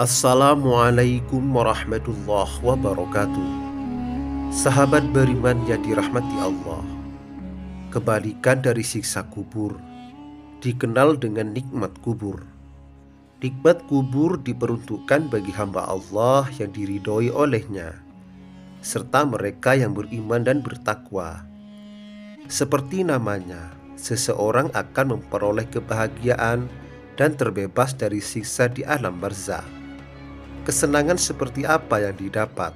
Assalamualaikum warahmatullahi wabarakatuh. Sahabat beriman yang dirahmati Allah, kebalikan dari siksa kubur dikenal dengan nikmat kubur. Nikmat kubur diperuntukkan bagi hamba Allah yang diridhoi olehnya, serta mereka yang beriman dan bertakwa. Seperti namanya, seseorang akan memperoleh kebahagiaan dan terbebas dari siksa di alam barzakh. Kesenangan seperti apa yang didapat?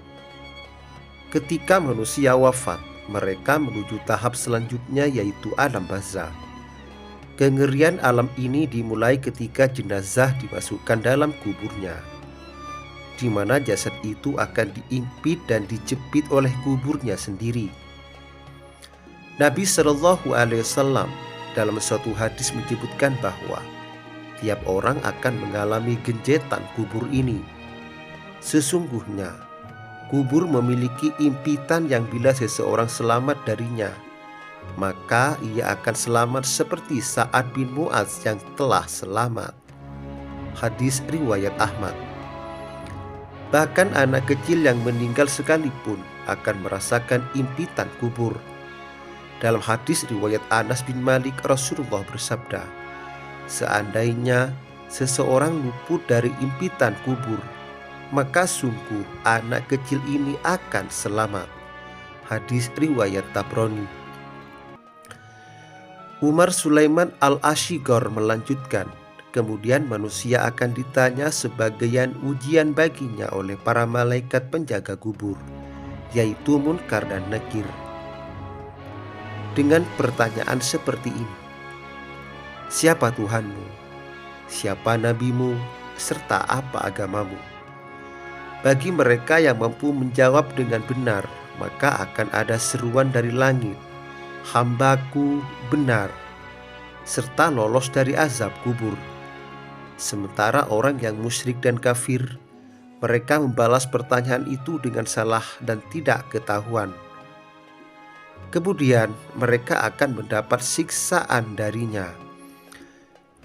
Ketika manusia wafat, mereka menuju tahap selanjutnya, yaitu alam barzakh. Kengerian alam ini dimulai ketika jenazah dimasukkan dalam kuburnya, di mana jasad itu akan diimpit dan dijepit oleh kuburnya sendiri. Nabi Shallallahu Alaihi Wasallam dalam suatu hadis menyebutkan bahwa tiap orang akan mengalami genjetan kubur ini. Sesungguhnya, kubur memiliki impitan yang bila seseorang selamat darinya, maka ia akan selamat seperti Sa'ad bin Mu'adz yang telah selamat. Hadis riwayat Ahmad. Bahkan anak kecil yang meninggal sekalipun akan merasakan impitan kubur. Dalam hadis riwayat Anas bin Malik, Rasulullah bersabda, "Seandainya seseorang luput dari impitan kubur, maka sungguh anak kecil ini akan selamat." Hadis riwayat Tabrani. Umar Sulaiman Al-Ashigor melanjutkan, kemudian manusia akan ditanya sebagian ujian baginya oleh para malaikat penjaga kubur, yaitu Munkar dan Nakir, dengan pertanyaan seperti ini: siapa Tuhanmu? Siapa nabimu? Serta apa agamamu? Bagi mereka yang mampu menjawab dengan benar, maka akan ada seruan dari langit, "Hambaku benar," serta lolos dari azab kubur. Sementara orang yang musyrik dan kafir, mereka membalas pertanyaan itu dengan salah dan tidak ketahuan. Kemudian mereka akan mendapat siksaan darinya.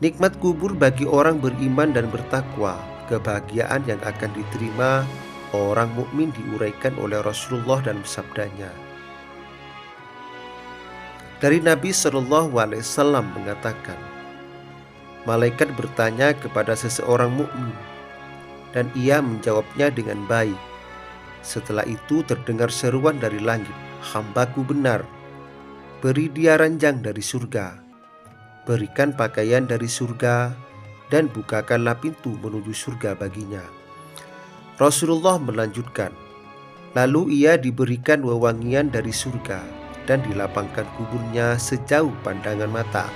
Nikmat kubur bagi orang beriman dan bertakwa. Kebahagiaan yang akan diterima orang mukmin diuraikan oleh Rasulullah dan sabdanya. Dari Nabi Shallallahu Alaihi Wasallam mengatakan, malaikat bertanya kepada seseorang mukmin dan ia menjawabnya dengan baik. Setelah itu terdengar seruan dari langit, "Hambaku benar, beri dia ranjang dari surga, berikan pakaian dari surga, dan bukakanlah pintu menuju surga baginya." Rasulullah melanjutkan, lalu ia diberikan wewangian dari surga dan dilapangkan kuburnya sejauh pandangan mata.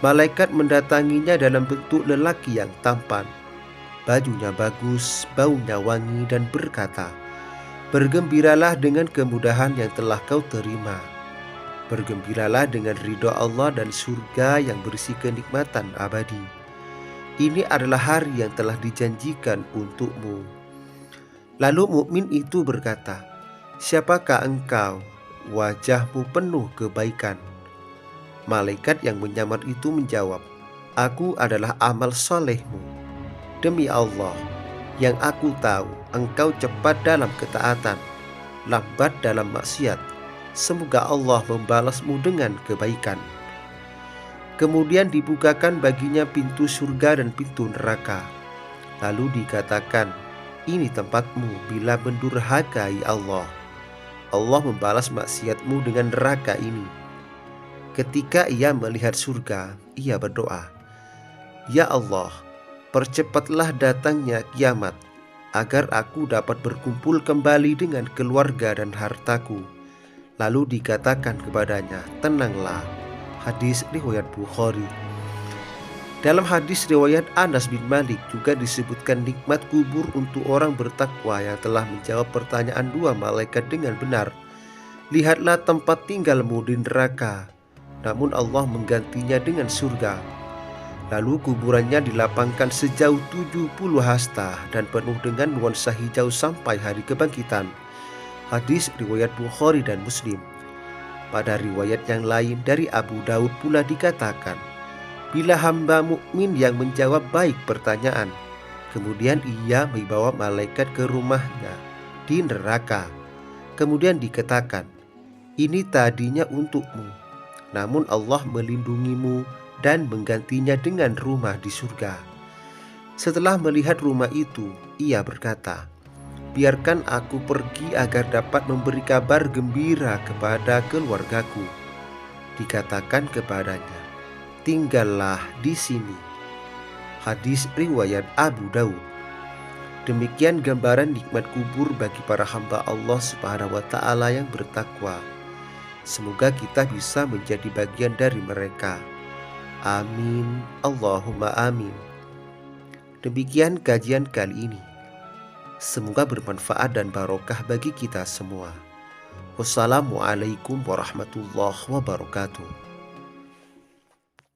Malaikat mendatanginya dalam bentuk lelaki yang tampan, bajunya bagus, baunya wangi, dan berkata, "Bergembiralah dengan kemudahan yang telah kau terima. Bergembiralah dengan ridha Allah dan surga yang berisi kenikmatan abadi. Ini adalah hari yang telah dijanjikan untukmu." Lalu mukmin itu berkata, "Siapakah engkau? Wajahmu penuh kebaikan." Malaikat yang menyamar itu menjawab, "Aku adalah amal solehmu. Demi Allah, yang aku tahu engkau cepat dalam ketaatan, lambat dalam maksiat. Semoga Allah membalasmu dengan kebaikan." Kemudian dibukakan baginya pintu surga dan pintu neraka. Lalu dikatakan, "Ini tempatmu bila mendurhakai Allah. Allah membalas maksiatmu dengan neraka ini." Ketika ia melihat surga, ia berdoa, "Ya Allah, percepatlah datangnya kiamat, agar aku dapat berkumpul kembali dengan keluarga dan hartaku." Lalu dikatakan kepadanya, "Tenanglah." Hadis riwayat Bukhari. Dalam hadis riwayat Anas bin Malik juga disebutkan nikmat kubur untuk orang bertakwa yang telah menjawab pertanyaan dua malaikat dengan benar. "Lihatlah tempat tinggalmu di neraka, namun Allah menggantinya dengan surga." Lalu kuburannya dilapangkan sejauh 70 hasta dan penuh dengan nuansa hijau sampai hari kebangkitan. Hadis riwayat Bukhari dan Muslim. Pada riwayat yang lain dari Abu Daud pula dikatakan, bila hamba mukmin yang menjawab baik pertanyaan, Kemudian ia membawa malaikat ke rumahnya di neraka. Kemudian dikatakan, "Ini tadinya untukmu, namun Allah melindungimu dan menggantinya dengan rumah di surga." Setelah melihat rumah itu, ia berkata, "Biarkan aku pergi agar dapat memberi kabar gembira kepada keluargaku." Dikatakan kepadanya, "Tinggallah di sini." Hadis riwayat Abu Daud. Demikian gambaran nikmat kubur bagi para hamba Allah Subhanahu wa Ta'ala yang bertakwa. Semoga kita bisa menjadi bagian dari mereka. Amin. Allahumma amin. Demikian kajian kali ini. Semoga bermanfaat dan barokah bagi kita semua. Wassalamualaikum warahmatullahi wabarakatuh.